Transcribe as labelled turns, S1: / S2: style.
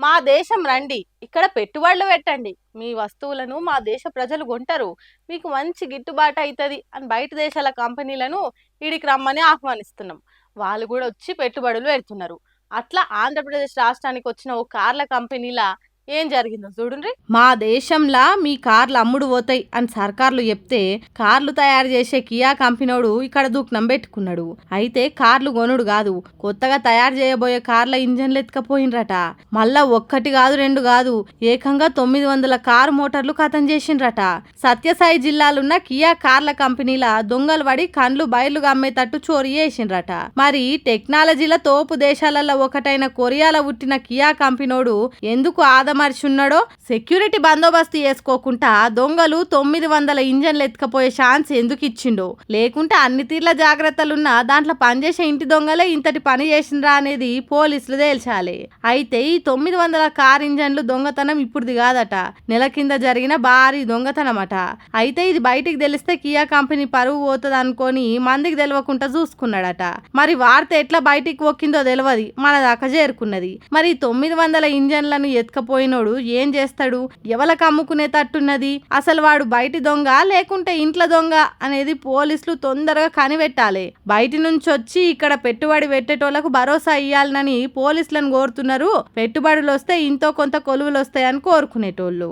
S1: మా దేశం రండి, ఇక్కడ పెట్టుబడులు పెట్టండి, మీ వస్తువులను మా దేశ ప్రజలు కొంటారు, మీకు మంచి గిట్టుబాటు అవుతుంది అని బయట దేశాల కంపెనీలను ఈడికి రమ్మని ఆహ్వానిస్తున్నాం. వాళ్ళు కూడా వచ్చి పెట్టుబడులు పెడుతున్నారు. అట్లా ఆంధ్రప్రదేశ్ రాష్ట్రానికి వచ్చిన ఓ కార్ల కంపెనీలా ఏం జరిగిందో చూడండి. మా దేశంలో మీ కార్లు అమ్ముడు పోతాయి అని సర్కార్లు చెప్తే కార్లు తయారు చేసే కియా కంపెనోడు ఇక్కడ దుఃఖం పెట్టుకున్నాడు. అయితే కార్లు కొనుడు కాదు, కొత్తగా తయారు చేయబోయే కార్ల ఇంజన్లు ఎత్తుకపోయినరట. మళ్ళా ఒక్కటి కాదు రెండు కాదు, ఏకంగా 900 కారు మోటార్లు కథం చేసిండ్రట. సత్యసాయి జిల్లాలున్న కియా కార్ల కంపెనీల దొంగలు పడి కండ్లు బయలుగా అమ్మేటట్టు చోరీ చేసిండ్రట. మరి టెక్నాలజీల తోపు దేశాలలో ఒకటైన కొరియాలో పుట్టిన కియా కంపెనోడు ఎందుకు మర్చున్నాడో సెక్యూరిటీ బందోబస్తు చేసుకోకుండా దొంగలు 900 ఇంజన్లు ఎత్తుకపోయే ఛాన్స్ ఎందుకు ఇచ్చిండో, లేకుంటే అన్ని తీర్ల జాగ్రత్తలున్నా దాంట్లో పనిచేసే ఇంటి దొంగలే ఇంతటి పని చేసిండ్రా అనేది పోలీసులు తేల్చాలి. అయితే ఈ 900 కార్ ఇంజన్లు దొంగతనం ఇప్పుడుది కాదట, నెల కింద జరిగిన భారీ దొంగతనమట. అయితే ఇది బయటికి తెలిస్తే కియా కంపెనీ పరువు పోతుంది అనుకొని మందికి తెలియకుండా చూసుకున్నాడట. మరి వార్త ఎట్లా బయటికి ఒక్కిందో తెలియదు, మన దాకా చేరుకున్నది. మరి 900 ఇంజన్లను ఎత్తుకపోయి నోడు ఏం చేస్తాడు, ఎవలకు అమ్ముకునేటట్టున్నది, అసలు వాడు బయటి దొంగ లేకుంటే ఇంట్లో దొంగ అనేది పోలీసులు తొందరగా కనిపెట్టాలి. బయటి నుంచి వచ్చి ఇక్కడ పెట్టుబడి పెట్టేటోళ్లకు భరోసా ఇయ్యాలని పోలీసులను కోరుతున్నారు. పెట్టుబడులు వస్తే ఇంతో కొంత కొలువులు వస్తాయని కోరుకునేటోళ్ళు.